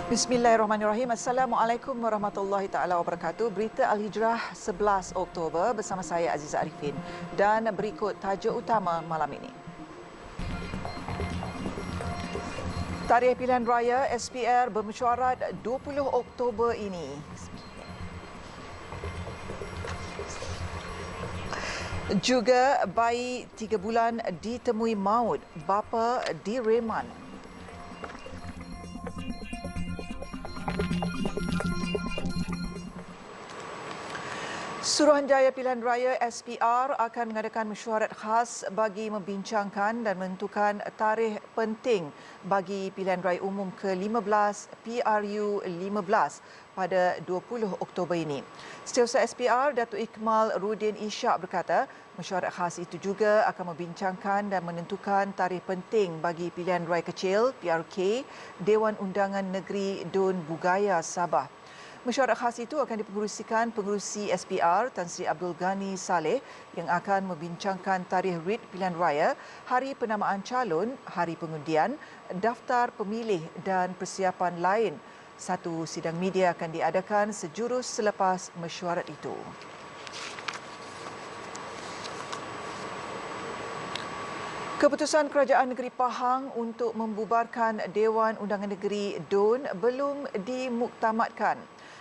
Bismillahirrahmanirrahim. Assalamualaikum warahmatullahi taala wabarakatuh. Berita Al-Hijrah 11 Oktober bersama saya Aziza Arifin dan berikut tajuk utama malam ini. Tarikh pilihan raya SPR bermesyuarat 20 Oktober ini. Juga bayi 3 bulan ditemui maut, bapa direman. Suruhanjaya Pilihan Raya SPR akan mengadakan mesyuarat khas bagi membincangkan dan menentukan tarikh penting bagi Pilihan Raya Umum ke-15 PRU 15 pada 20 Oktober ini. Setiausaha SPR Datuk Ikmal Rudin Ishak berkata, mesyuarat khas itu juga akan membincangkan dan menentukan tarikh penting bagi Pilihan Raya Kecil PRK Dewan Undangan Negeri Dun Bugaya Sabah. Mesyuarat khas itu akan dipengerusikan Pengerusi SPR Tan Sri Abdul Ghani Saleh yang akan membincangkan tarikh writ pilihan raya, hari penamaan calon, hari pengundian, daftar pemilih dan persiapan lain. Satu sidang media akan diadakan sejurus selepas mesyuarat itu. Keputusan Kerajaan Negeri Pahang untuk membubarkan Dewan Undangan Negeri DUN belum dimuktamadkan.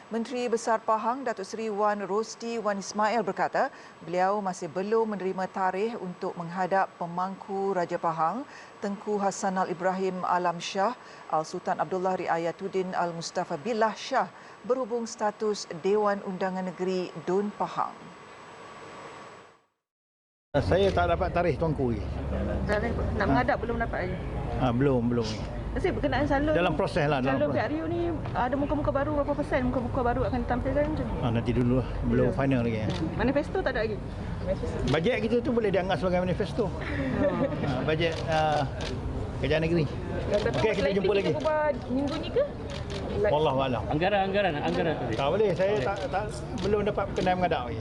Menteri Besar Pahang Datuk Seri Wan Rosdi Wan Ismail berkata beliau masih belum menerima tarikh untuk menghadap pemangku Raja Pahang Tengku Hassanal Ibrahim Alam Shah Al-Sultan Abdullah Riayatuddin Al-Mustafa Billah Shah berhubung status Dewan Undangan Negeri DUN Pahang. Saya tak dapat tarikh tuanku lagi. Nak menghadap belum dapat lagi? Belum. Kasi berkenaan calon Dalam proses lah. Calon PRU ni ada muka-muka baru, berapa persen muka-muka baru akan ditampilkan macam ni? Nanti dulu lah. Belum final lagi. Manifesto tak ada lagi? Bajet kita tu boleh dianggap sebagai manifesto. Bajet kerajaan negeri. Okey, kita jumpa lagi. Minggu ni ke? Wallahualam. Anggaran Tak boleh, saya belum dapat berkenaan menghadap lagi.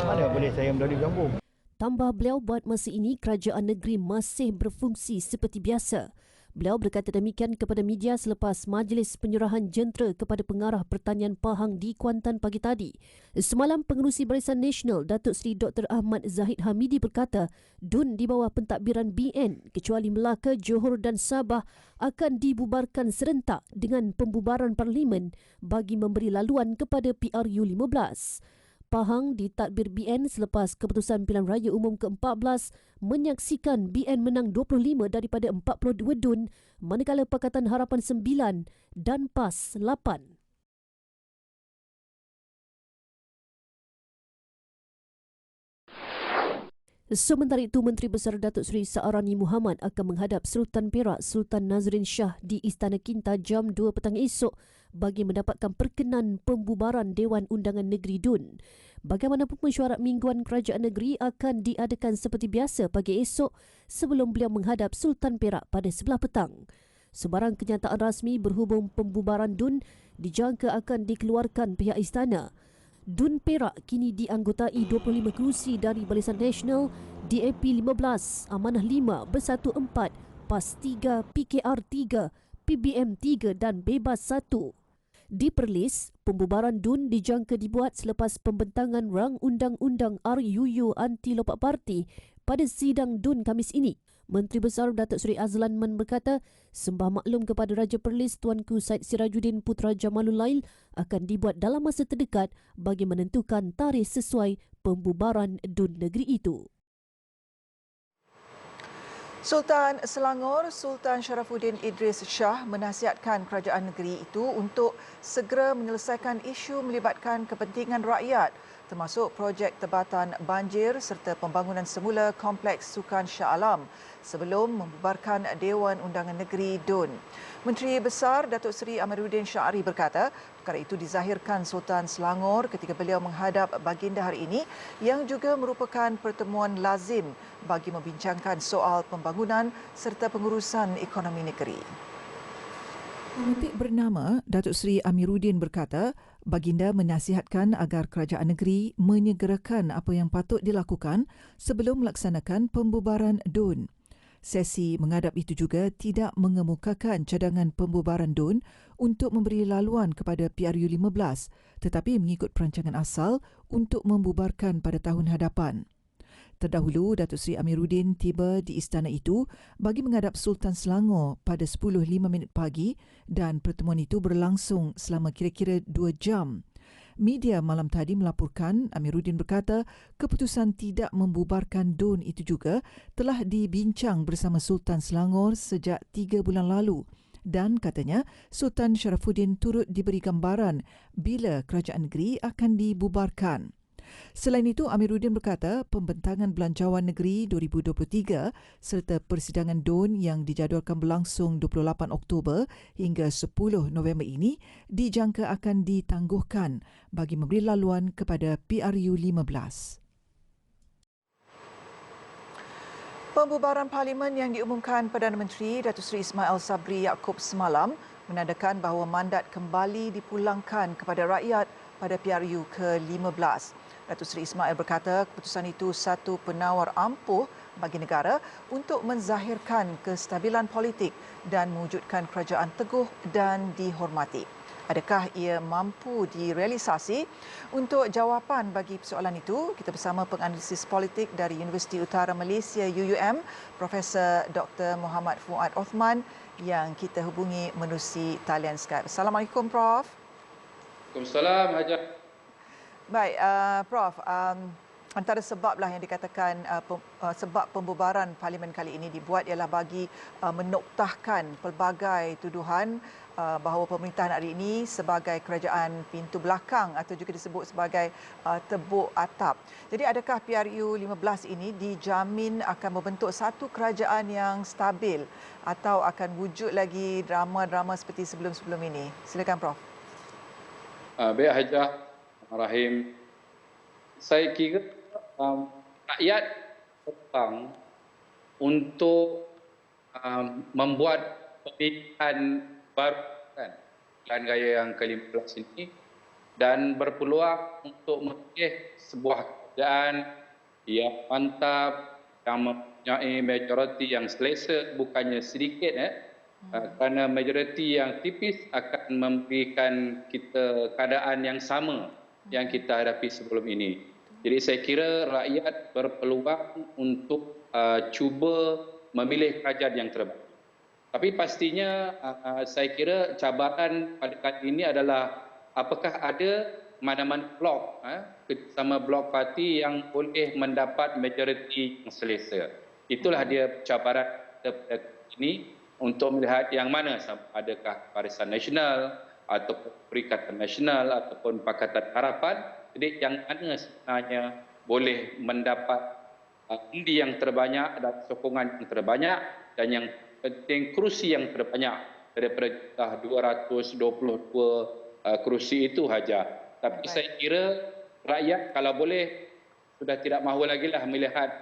Mana boleh saya mendahului campur. Tambah beliau, buat masa ini kerajaan negeri masih berfungsi seperti biasa. Beliau berkata demikian kepada media selepas majlis penyerahan jentera kepada pengarah pertanian Pahang di Kuantan pagi tadi. Semalam, Pengerusi Barisan Nasional Datuk Seri Dr. Ahmad Zahid Hamidi berkata DUN di bawah pentadbiran BN kecuali Melaka, Johor dan Sabah akan dibubarkan serentak dengan pembubaran parlimen bagi memberi laluan kepada PRU 15. Pahang ditadbir BN selepas keputusan pilihan raya umum ke-14 menyaksikan BN menang 25 daripada 42 DUN manakala Pakatan Harapan 9 dan PAS 8. Sementara itu, Menteri Besar Datuk Seri Saarani Muhammad akan menghadap Sultan Perak Sultan Nazrin Shah di Istana Kinta jam 2 petang esok bagi mendapatkan perkenan pembubaran Dewan Undangan Negeri DUN. Bagaimanapun, mesyuarat mingguan kerajaan negeri akan diadakan seperti biasa pagi esok sebelum beliau menghadap Sultan Perak pada sebelah petang. Sebarang kenyataan rasmi berhubung pembubaran DUN dijangka akan dikeluarkan pihak istana. DUN Perak kini dianggotai 25 kerusi dari Barisan Nasional, DAP 15, Amanah 5, Bersatu 4, PAS 3, PKR 3, PBM 3 dan Bebas 1. Di Perlis, pembubaran DUN dijangka dibuat selepas pembentangan rang undang-undang RUU Anti Lopak Parti pada sidang DUN Khamis ini. Menteri Besar Datuk Seri Azlan Man berkata, sembah maklum kepada Raja Perlis Tuanku Said Sirajuddin Putra Jamalul Lail akan dibuat dalam masa terdekat bagi menentukan tarikh sesuai pembubaran DUN negeri itu. Sultan Selangor Sultan Sharafuddin Idris Shah menasihatkan kerajaan negeri itu untuk segera menyelesaikan isu melibatkan kepentingan rakyat termasuk projek tebatan banjir serta pembangunan semula Kompleks Sukan Shah Alam sebelum membubarkan Dewan Undangan Negeri DUN. Menteri Besar Datuk Seri Amiruddin Syari berkata, perkara itu dizahirkan Sultan Selangor ketika beliau menghadap baginda hari ini yang juga merupakan pertemuan lazim bagi membincangkan soal pembangunan serta pengurusan ekonomi negeri. Politik bernama Datuk Seri Amiruddin berkata, baginda menasihatkan agar kerajaan negeri menyegerakan apa yang patut dilakukan sebelum melaksanakan pembubaran DUN. Sesi menghadap itu juga tidak mengemukakan cadangan pembubaran DUN untuk memberi laluan kepada PRU 15 tetapi mengikut perancangan asal untuk membubarkan pada tahun hadapan. Terdahulu, Datuk Seri Amiruddin tiba di istana itu bagi menghadap Sultan Selangor pada 10.05 pagi dan pertemuan itu berlangsung selama kira-kira 2 jam. Media malam tadi melaporkan Amiruddin berkata keputusan tidak membubarkan DUN itu juga telah dibincang bersama Sultan Selangor sejak 3 bulan lalu dan katanya Sultan Sharafuddin turut diberi gambaran bila kerajaan negeri akan dibubarkan. Selain itu, Amiruddin berkata pembentangan Belanjawan Negeri 2023 serta persidangan DUN yang dijadualkan berlangsung 28 Oktober hingga 10 November ini dijangka akan ditangguhkan bagi memberi laluan kepada PRU 15. Pembubaran Parlimen yang diumumkan Perdana Menteri Datuk Seri Ismail Sabri Yaakob semalam menandakan bahawa mandat kembali dipulangkan kepada rakyat pada PRU ke-15. Datuk Seri Ismail berkata keputusan itu satu penawar ampuh bagi negara untuk menzahirkan kestabilan politik dan mewujudkan kerajaan teguh dan dihormati. Adakah ia mampu direalisasi? Untuk jawapan bagi persoalan itu, kita bersama penganalisis politik dari Universiti Utara Malaysia UUM, Profesor Dr. Muhammad Fuad Othman yang kita hubungi menerusi talian Skype. Assalamualaikum, Prof. Waalaikumsalam, Hajar. Baik, Prof. Antara sebablah yang dikatakan sebab pembubaran Parlimen kali ini dibuat ialah bagi menoktahkan pelbagai tuduhan bahawa pemerintahan hari ini sebagai kerajaan pintu belakang atau juga disebut sebagai tebuk atap. Jadi adakah PRU 15 ini dijamin akan membentuk satu kerajaan yang stabil atau akan wujud lagi drama-drama seperti sebelum-sebelum ini? Silakan, Prof. Baik, Hajar. Rahim. Saya kira rakyat petang untuk membuat pemilihan baru kan, pilihan raya yang ke-15 ini dan berpeluang untuk memilih sebuah kerajaan yang mantap, yang mempunyai majoriti yang selesa, bukannya sedikit kerana majoriti yang tipis akan memberikan kita keadaan yang sama yang kita hadapi sebelum ini. Jadi saya kira rakyat berpeluang untuk cuba memilih kerajaan yang terbaik. Tapi pastinya saya kira cabaran pada kali ini adalah apakah ada mana-mana blok sama blok parti yang boleh mendapat majoriti yang selesa. Itulah dia cabaran pada ini untuk melihat yang mana, adakah Barisan Nasional atau Perikatan Nasional ataupun Pakatan Harapan. Jadi yang mana sebenarnya boleh mendapat undi yang terbanyak dan sokongan yang terbanyak dan yang penting kerusi yang terbanyak daripada 222 kerusi itu saja. Tapi saya kira rakyat kalau boleh sudah tidak mahu lagi lah melihat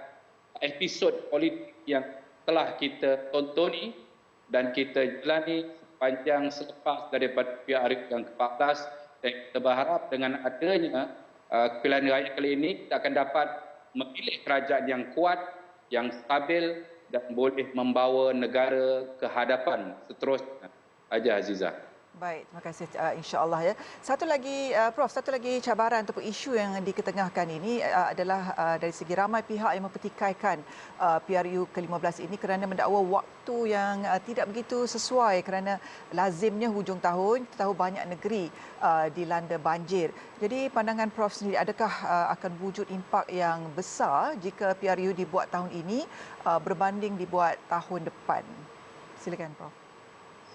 episod politik yang telah kita tontoni dan kita jalani sepanjang selepas daripada PRU yang ke-14 dan kita berharap dengan adanya pilihan raya kali ini kita akan dapat memilih kerajaan yang kuat, yang stabil dan boleh membawa negara ke hadapan seterusnya. Hajar Azizah. Baik, terima kasih insya-Allah ya. Satu lagi Prof, satu lagi cabaran ataupun isu yang diketengahkan ini adalah dari segi ramai pihak yang mempertikaikan PRU ke-15 ini kerana mendakwa waktu yang tidak begitu sesuai kerana lazimnya hujung tahun kita tahu banyak negeri dilanda banjir. Jadi pandangan Prof sendiri, adakah akan wujud impak yang besar jika PRU dibuat tahun ini berbanding dibuat tahun depan? Silakan, Prof.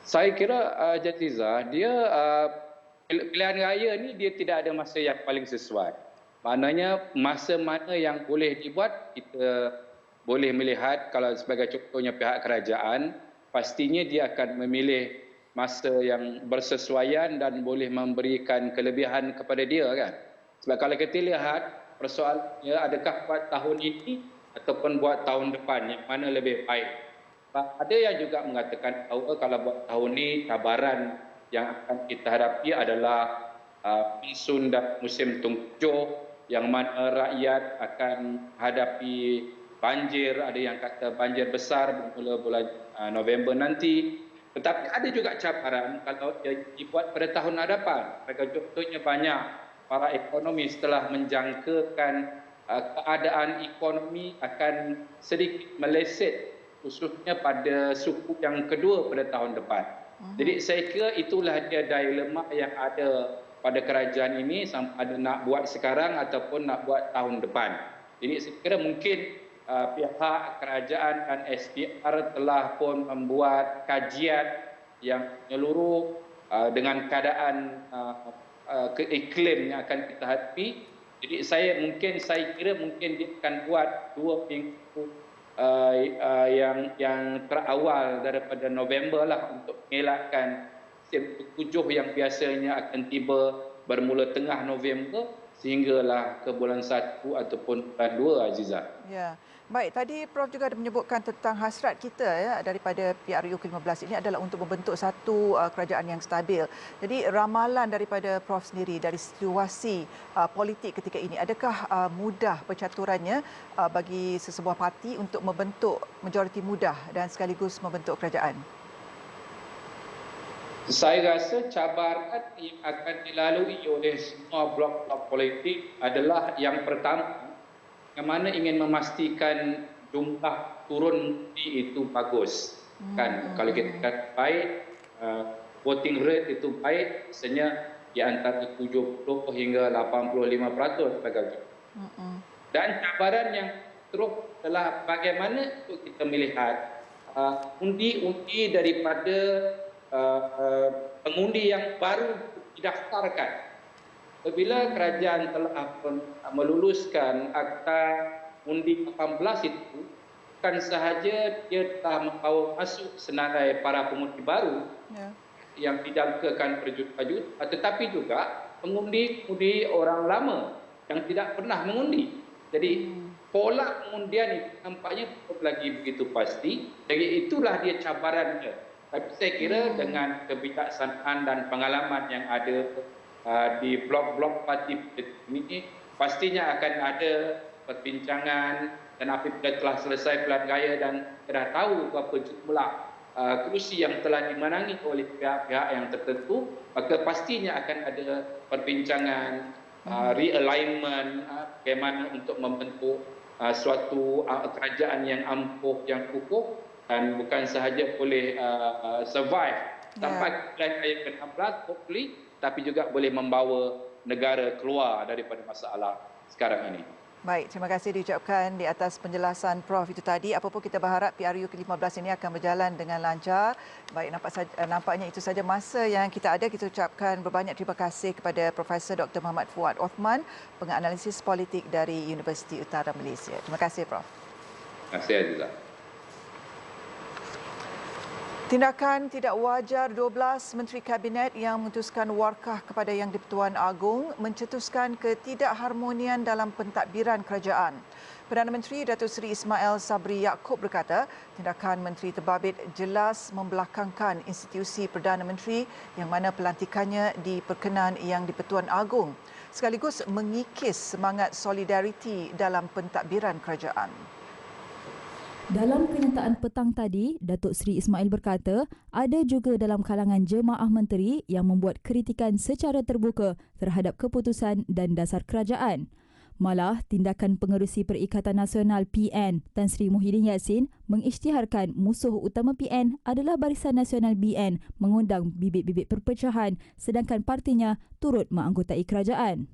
Saya kira Jatiza, dia pilihan raya ni dia tidak ada masa yang paling sesuai. Maknanya masa mana yang boleh dibuat, kita boleh melihat kalau sebagai contohnya pihak kerajaan, pastinya dia akan memilih masa yang bersesuaian dan boleh memberikan kelebihan kepada dia kan. Sebab kalau kita lihat persoalannya adakah buat tahun ini ataupun buat tahun depan, yang mana lebih baik. Ada yang juga mengatakan bahawa kalau buat tahun ini cabaran yang akan kita hadapi adalah monsun dan musim tengkujuh yang mana rakyat akan hadapi banjir, ada yang kata banjir besar bermula bulan November nanti. Tetapi ada juga cabaran kalau dia dibuat pada tahun hadapan. Contohnya banyak para ekonomis telah menjangkakan keadaan ekonomi akan sedikit meleset, khususnya pada suku yang kedua pada tahun depan. Jadi saya kira itulah dia dilema yang ada pada kerajaan ini, sama ada nak buat sekarang ataupun nak buat tahun depan. Jadi saya kira mungkin pihak kerajaan dan SPR telah pun membuat kajian yang menyeluruh dengan keadaan iklim yang akan kita hadapi. Jadi saya kira mungkin dia akan buat 2 minggu yang terawal daripada November lah untuk mengelakkan musim tujuh yang biasanya akan tiba bermula tengah November sehinggalah ke bulan 1 ataupun bulan 2, Azizah. Ya. Baik, tadi Prof juga ada menyebutkan tentang hasrat kita ya daripada PRU ke-15 ini adalah untuk membentuk satu kerajaan yang stabil. Jadi ramalan daripada Prof sendiri dari situasi politik ketika ini, adakah mudah pencaturannya bagi sesebuah parti untuk membentuk majoriti mudah dan sekaligus membentuk kerajaan? Saya rasa cabaran yang akan dilalui oleh semua blok-blok politik adalah yang pertama, yang mana ingin memastikan jumlah turun itu bagus. Kan kalau kita kata baik, voting rate itu baik, misalnya di antara 70 hingga 85% bagaimana. Dan cabaran yang teruk adalah bagaimana untuk kita melihat undi-undi daripada pengundi yang baru didaftarkan. Apabila kerajaan telah meluluskan akta undi 18 itu, bukan sahaja dia telah membawa masuk senarai para pengundi baru yang didangkakan berjuta-juta, tetapi juga pengundi-pengundi orang lama yang tidak pernah mengundi. Jadi pola pengundian itu nampaknya belum lagi begitu pasti. Jadi itulah dia cabarannya. Tapi saya kira dengan kebijaksanaan dan pengalaman yang ada di blok-blok parti ini, pastinya akan ada perbincangan, dan apabila telah selesai pilihan raya dan kita tahu berapa jumlah kerusi yang telah dimenangi oleh pihak-pihak yang tertentu, maka pastinya akan ada perbincangan realignment, bagaimana untuk membentuk suatu kerajaan yang ampuh, yang kukuh, dan bukan sahaja boleh survive sampai pilihan raya ke-16 hopefully, tapi juga boleh membawa negara keluar daripada masalah sekarang ini. Baik, terima kasih diucapkan di atas penjelasan Prof itu tadi. Apapun kita berharap PRU ke-15 ini akan berjalan dengan lancar. Baik, nampaknya itu saja masa yang kita ada. Kita ucapkan berbanyak terima kasih kepada Profesor Dr. Muhammad Fuad Othman, penganalisis politik dari Universiti Utara Malaysia. Terima kasih, Prof. Terima kasih, Azizah. Tindakan tidak wajar 12 Menteri Kabinet yang memutuskan warkah kepada Yang di-Pertuan Agong mencetuskan ketidakharmonian dalam pentadbiran kerajaan. Perdana Menteri Datuk Seri Ismail Sabri Yaakob berkata, tindakan Menteri Terbabit jelas membelakangkan institusi Perdana Menteri yang mana pelantikannya diperkenan Yang di-Pertuan Agong, sekaligus mengikis semangat solidariti dalam pentadbiran kerajaan. Dalam kenyataan petang tadi, Datuk Seri Ismail berkata, ada juga dalam kalangan jemaah menteri yang membuat kritikan secara terbuka terhadap keputusan dan dasar kerajaan. Malah, tindakan Pengerusi Perikatan Nasional PN Tan Sri Muhyiddin Yassin mengisytiharkan musuh utama PN adalah Barisan Nasional BN mengundang bibit-bibit perpecahan sedangkan partinya turut menganggotai kerajaan.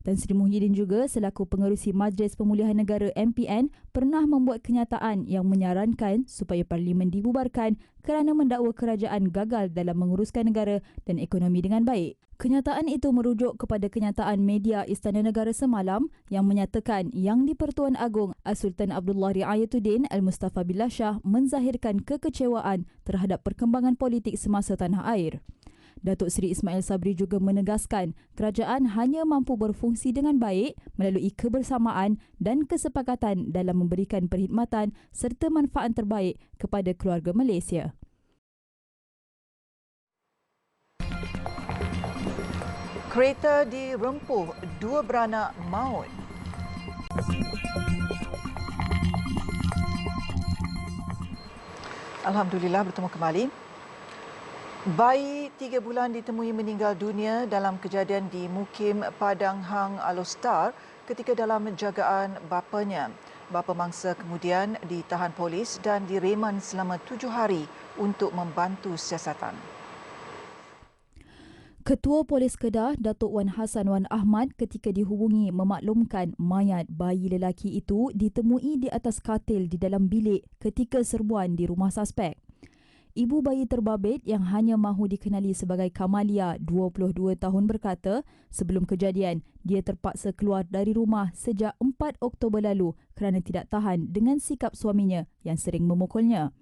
Tan Sri Muhyiddin juga selaku Pengerusi Majlis Pemulihan Negara MPN pernah membuat kenyataan yang menyarankan supaya Parlimen dibubarkan kerana mendakwa kerajaan gagal dalam menguruskan negara dan ekonomi dengan baik. Kenyataan itu merujuk kepada kenyataan media Istana Negara semalam yang menyatakan Yang di-Pertuan Agong As-Sultan Abdullah Riayatuddin Al-Mustafa Billah Shah menzahirkan kekecewaan terhadap perkembangan politik semasa tanah air. Datuk Seri Ismail Sabri juga menegaskan kerajaan hanya mampu berfungsi dengan baik melalui kebersamaan dan kesepakatan dalam memberikan perkhidmatan serta manfaat terbaik kepada keluarga Malaysia. Kereta dirempuh, 2 beranak maut. Alhamdulillah bertemu kembali. Bayi 3 bulan ditemui meninggal dunia dalam kejadian di Mukim Padang Hang Alostar ketika dalam jagaan bapanya. Bapa mangsa kemudian ditahan polis dan direman selama 7 hari untuk membantu siasatan. Ketua Polis Kedah, Datuk Wan Hassan Wan Ahmad ketika dihubungi memaklumkan mayat bayi lelaki itu ditemui di atas katil di dalam bilik ketika serbuan di rumah suspek. Ibu bayi terbabit yang hanya mahu dikenali sebagai Kamalia, 22 tahun berkata, sebelum kejadian, dia terpaksa keluar dari rumah sejak 4 Oktober lalu kerana tidak tahan dengan sikap suaminya yang sering memukulnya.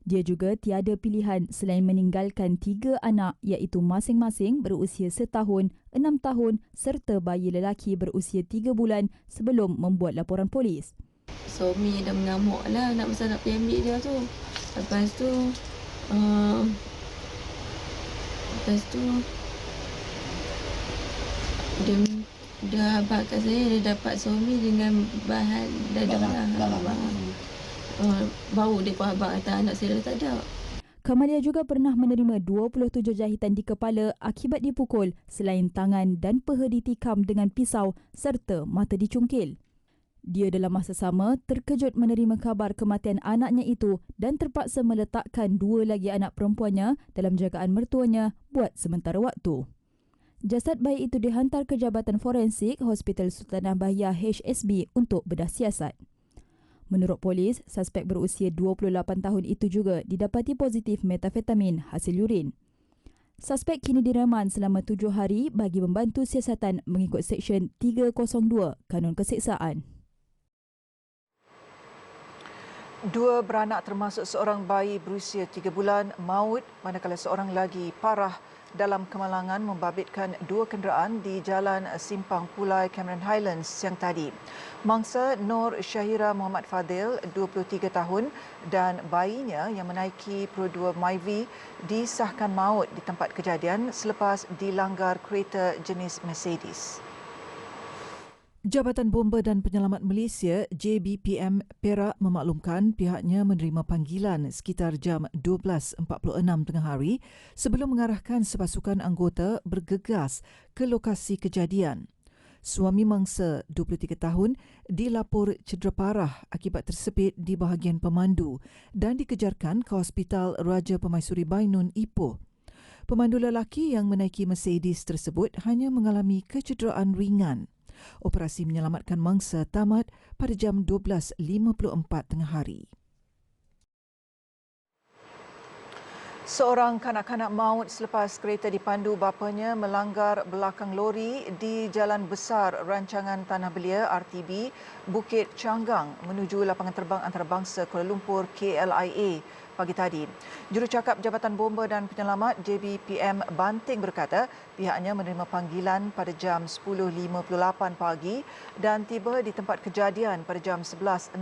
Dia juga tiada pilihan selain meninggalkan 3 anak iaitu masing-masing berusia 1 tahun, 6 tahun serta bayi lelaki berusia 3 bulan sebelum membuat laporan polis. Suami dah mengamuk lah nak pergi ambil dia tu. Lepas tu dia abang kat saya, dia dapat suami dengan bahan dadah lah. Bau dia pun abang kata anak saya dah tak ada. Kamalia juga pernah menerima 27 jahitan di kepala akibat dipukul selain tangan dan peha ditikam dengan pisau serta mata dicungkil. Dia dalam masa sama terkejut menerima kabar kematian anaknya itu dan terpaksa meletakkan 2 lagi anak perempuannya dalam jagaan mertuanya buat sementara waktu. Jasad bayi itu dihantar ke Jabatan Forensik Hospital Sultanah Bahia HSB untuk bedah siasat. Menurut polis, suspek berusia 28 tahun itu juga didapati positif metafetamin hasil urin. Suspek kini direman selama 7 hari bagi membantu siasatan mengikut Seksyen 302 Kanun Keseksaan. 2 beranak termasuk seorang bayi berusia 3 bulan maut manakala seorang lagi parah dalam kemalangan membabitkan 2 kenderaan di Jalan Simpang Pulai Cameron Highlands siang tadi. Mangsa Nur Syahira Muhammad Fadil, 23 tahun dan bayinya yang menaiki Pro 2 Myvi disahkan maut di tempat kejadian selepas dilanggar kereta jenis Mercedes. Jabatan Bomba dan Penyelamat Malaysia JBPM Perak memaklumkan pihaknya menerima panggilan sekitar jam 12.46 tengah hari sebelum mengarahkan sepasukan anggota bergegas ke lokasi kejadian. Suami mangsa 23 tahun dilapor cedera parah akibat tersepit di bahagian pemandu dan dikejarkan ke Hospital Raja Pemaisuri Bainun Ipoh. Pemandu lelaki yang menaiki Mercedes tersebut hanya mengalami kecederaan ringan. Operasi menyelamatkan mangsa tamat pada jam 12.54 tengah hari. Seorang kanak-kanak maut selepas kereta dipandu bapanya melanggar belakang lori di Jalan Besar Rancangan Tanah Belia RTB Bukit Canggang menuju lapangan terbang antarabangsa Kuala Lumpur KLIA pagi tadi. Jurucakap Jabatan Bomba dan Penyelamat JBPM Banting berkata pihaknya menerima panggilan pada jam 10.58 pagi dan tiba di tempat kejadian pada jam 11.16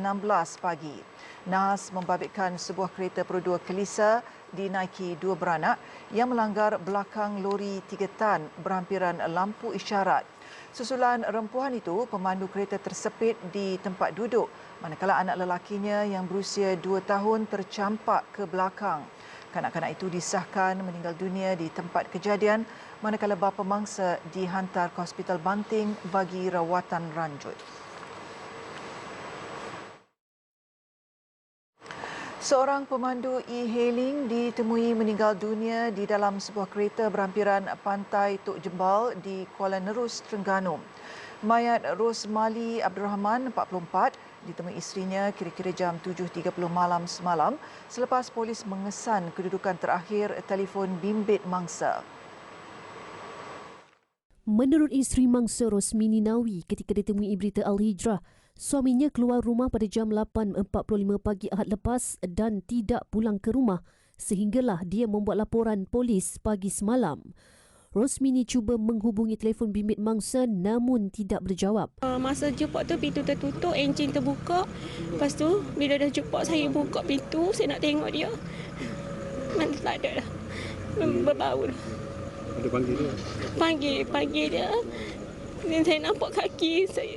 pagi. Nahas membabitkan sebuah kereta Pro 2 Kelisa dinaiki 2 beranak yang melanggar belakang lori 3 tan berhampiran lampu isyarat. Susulan rempuhan itu, pemandu kereta tersepit di tempat duduk manakala anak lelakinya yang berusia 2 tahun tercampak ke belakang. Kanak-kanak itu disahkan meninggal dunia di tempat kejadian manakala bapa mangsa dihantar ke Hospital Banting bagi rawatan lanjut. Seorang pemandu e-hailing ditemui meninggal dunia di dalam sebuah kereta berhampiran pantai Tok Jembal di Kuala Nerus, Terengganu. Mayat Rosmali Abdul Rahman, 44, ditemui isterinya kira-kira jam 7.30 malam semalam selepas polis mengesan kedudukan terakhir telefon bimbit mangsa. Menurut isteri mangsa Rosmini Nawi ketika ditemui berita Al-Hijrah, suaminya keluar rumah pada jam 8.45 pagi Ahad lepas dan tidak pulang ke rumah sehinggalah dia membuat laporan polis pagi semalam. Rosmini cuba menghubungi telefon bimbit mangsa namun tidak berjawab. Masa jumpa tu pintu tertutup, enjin terbuka. Lepas tu bila dah jumpa saya buka pintu, saya nak tengok dia. Mana tak ada dah. Berbau dah. Ada panggil dia? Panggil dia. Dan saya nampak kaki saya.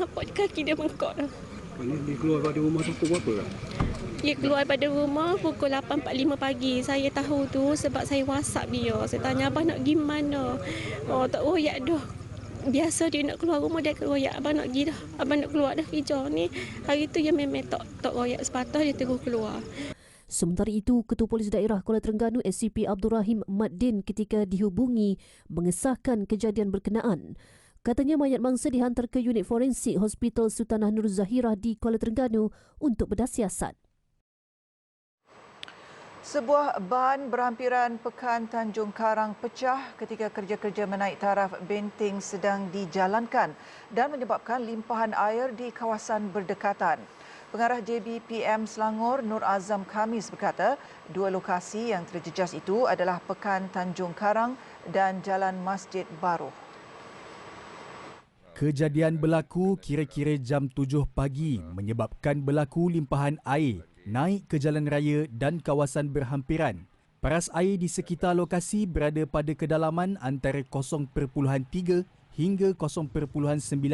Nampak kaki dia bengkak dah. Dia keluar dari rumah tu pukul berapa? Dia keluar pada rumah pukul 8.45 pagi. Saya tahu tu sebab saya WhatsApp dia. Saya tanya, abang nak pergi mana? Oh, tak royak dah. Biasa dia nak keluar rumah, dia royak. Abang nak pergi dah. Abang nak keluar dah kerja ni. Hari tu dia memang tak royak sepatah, dia terus keluar. Sementara itu, Ketua Polis Daerah Kuala Terengganu SCP Abdul Rahim Maddin ketika dihubungi mengesahkan kejadian berkenaan. Katanya mayat mangsa dihantar ke unit forensik Hospital Sultanah Nur Zahirah di Kuala Terengganu untuk bedah siasat. Sebuah ban berhampiran Pekan Tanjung Karang pecah ketika kerja-kerja menaik taraf benteng sedang dijalankan dan menyebabkan limpahan air di kawasan berdekatan. Pengarah JBPM Selangor Nur Azam Khamis berkata, dua lokasi yang terjejas itu adalah Pekan Tanjung Karang dan Jalan Masjid Baru. Kejadian berlaku kira-kira jam 7 pagi menyebabkan berlaku limpahan air naik ke jalan raya dan kawasan berhampiran. Paras air di sekitar lokasi berada pada kedalaman antara 0.3 hingga 0.9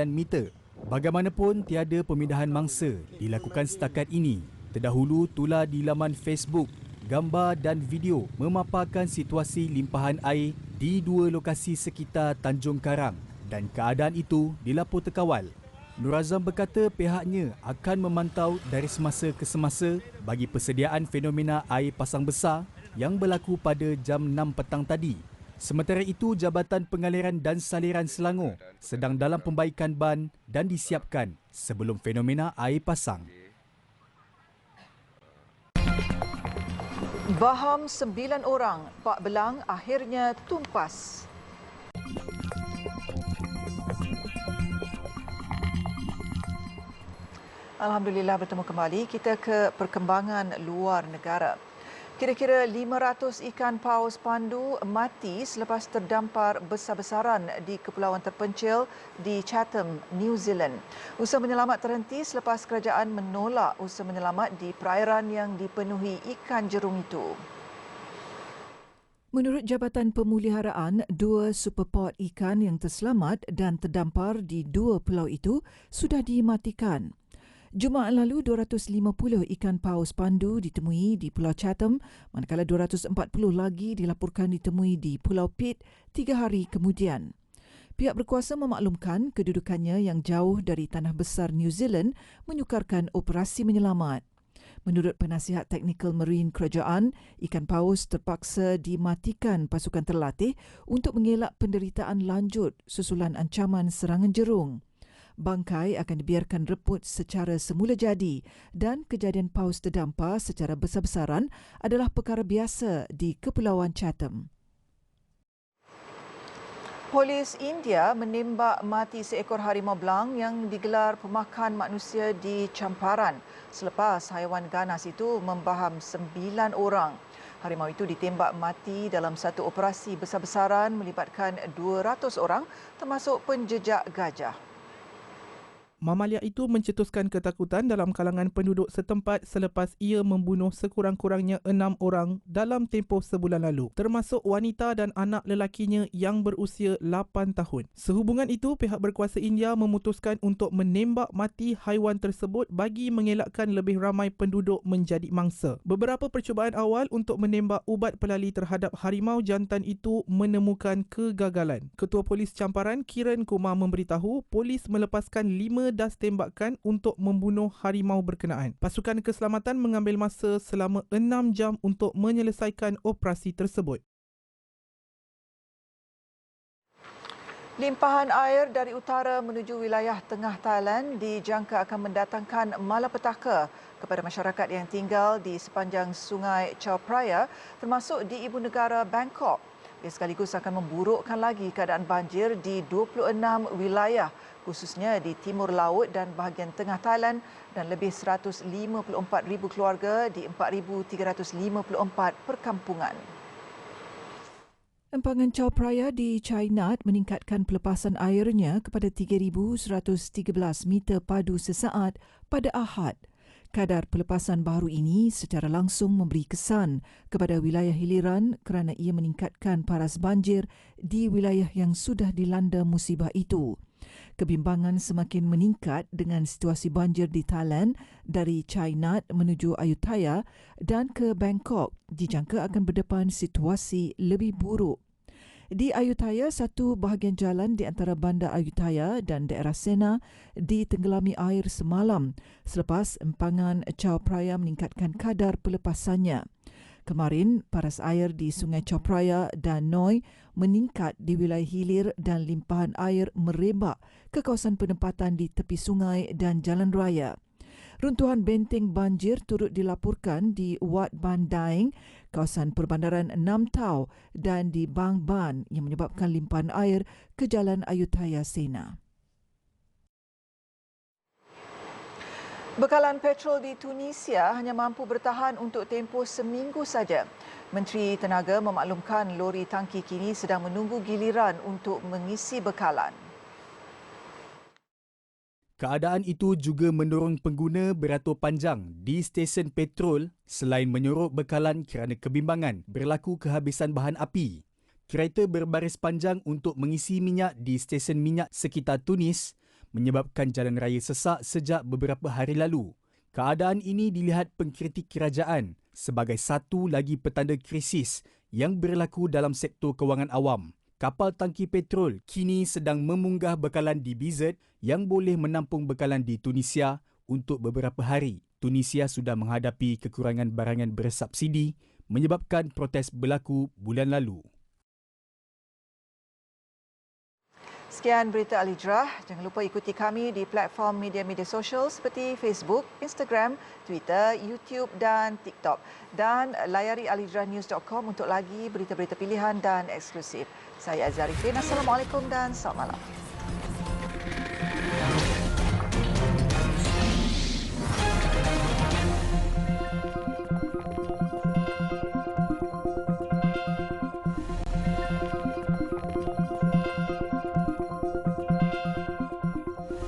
meter. Bagaimanapun, tiada pemindahan mangsa dilakukan setakat ini. Terdahulu tular di laman Facebook, gambar dan video memaparkan situasi limpahan air di dua lokasi sekitar Tanjung Karang dan keadaan itu dilaporkan kawal. Nur Azam berkata pihaknya akan memantau dari semasa ke semasa bagi persediaan fenomena air pasang besar yang berlaku pada jam 6 petang tadi. Sementara itu, Jabatan Pengaliran dan Saliran Selangor sedang dalam pembaikan ban dan disiapkan sebelum fenomena air pasang. Baham 9 orang, Pak Belang akhirnya tumpas. Alhamdulillah bertemu kembali. Kita ke perkembangan luar negara. Kira-kira 500 ikan paus pandu mati selepas terdampar besar-besaran di kepulauan terpencil di Chatham, New Zealand. Usaha menyelamat terhenti selepas kerajaan menolak usaha menyelamat di perairan yang dipenuhi ikan jerung itu. Menurut Jabatan Pemuliharaan, 2 superpot ikan yang terselamat dan terdampar di 2 pulau itu sudah dimatikan. Jumaat lalu, 250 ikan paus pandu ditemui di Pulau Chatham, manakala 240 lagi dilaporkan ditemui di Pulau Pitt 3 hari kemudian. Pihak berkuasa memaklumkan kedudukannya yang jauh dari tanah besar New Zealand menyukarkan operasi menyelamat. Menurut penasihat teknikal marine kerajaan, ikan paus terpaksa dimatikan pasukan terlatih untuk mengelak penderitaan lanjut susulan ancaman serangan jerung. Bangkai akan dibiarkan reput secara semula jadi dan kejadian paus terdampar secara besar-besaran adalah perkara biasa di Kepulauan Chatham. Polis India menembak mati seekor harimau belang yang digelar pemakan manusia di Champaran selepas haiwan ganas itu membaham 9 orang. Harimau itu ditembak mati dalam satu operasi besar-besaran melibatkan 200 orang termasuk penjejak gajah. Mamalia itu mencetuskan ketakutan dalam kalangan penduduk setempat selepas ia membunuh sekurang-kurangnya 6 orang dalam tempoh sebulan lalu, termasuk wanita dan anak lelakinya yang berusia 8 tahun. Sehubungan itu, pihak berkuasa India memutuskan untuk menembak mati haiwan tersebut bagi mengelakkan lebih ramai penduduk menjadi mangsa. Beberapa percubaan awal untuk menembak ubat pelali terhadap harimau jantan itu menemukan kegagalan. Ketua Polis Champaran, Kiran Kumar memberitahu polis melepaskan 5 das tembakan untuk membunuh harimau berkenaan. Pasukan keselamatan mengambil masa selama 6 jam untuk menyelesaikan operasi tersebut. Limpahan air dari utara menuju wilayah tengah Thailand dijangka akan mendatangkan malapetaka kepada masyarakat yang tinggal di sepanjang Sungai Chao Phraya termasuk di ibu negara Bangkok. Ia sekaligus akan memburukkan lagi keadaan banjir di 26 wilayah khususnya di timur laut dan bahagian tengah Thailand dan lebih 154,000 keluarga di 4,354 perkampungan. Empangan Chao Phraya di Chai Nat meningkatkan pelepasan airnya kepada 3,113 meter padu sesaat pada Ahad. Kadar pelepasan baru ini secara langsung memberi kesan kepada wilayah hiliran kerana ia meningkatkan paras banjir di wilayah yang sudah dilanda musibah itu. Kebimbangan semakin meningkat dengan situasi banjir di Thailand dari China menuju Ayutthaya dan ke Bangkok dijangka akan berdepan situasi lebih buruk. Di Ayutthaya, satu bahagian jalan di antara bandar Ayutthaya dan daerah Sena ditenggelami air semalam selepas empangan Chao Phraya meningkatkan kadar pelepasannya. Kemarin, paras air di Sungai Chao Phraya dan Noi meningkat di wilayah hilir dan limpahan air merebak ke kawasan penempatan di tepi sungai dan jalan raya. Runtuhan benteng banjir turut dilaporkan di Wat Ban Daeng, kawasan perbandaran Nam Tau dan di Bang Ban yang menyebabkan limpahan air ke jalan Ayutthaya Sena. Bekalan petrol di Tunisia hanya mampu bertahan untuk tempoh seminggu saja. Menteri Tenaga memaklumkan lori tangki kini sedang menunggu giliran untuk mengisi bekalan. Keadaan itu juga mendorong pengguna beratur panjang di stesen petrol selain menyorok bekalan kerana kebimbangan berlaku kehabisan bahan api. Kereta berbaris panjang untuk mengisi minyak di stesen minyak sekitar Tunis menyebabkan jalan raya sesak sejak beberapa hari lalu. Keadaan ini dilihat pengkritik kerajaan sebagai satu lagi petanda krisis yang berlaku dalam sektor kewangan awam. Kapal tangki petrol kini sedang memunggah bekalan di BZ yang boleh menampung bekalan di Tunisia untuk beberapa hari. Tunisia sudah menghadapi kekurangan barangan bersubsidi menyebabkan protes berlaku bulan lalu. Sekian berita Al-Hijrah. Jangan lupa ikuti kami di platform media-media sosial seperti Facebook, Instagram, Twitter, YouTube dan TikTok. Dan layari alhijrahnews.com untuk lagi berita-berita pilihan dan eksklusif. Saya Azharifin. Assalamualaikum dan selamat malam.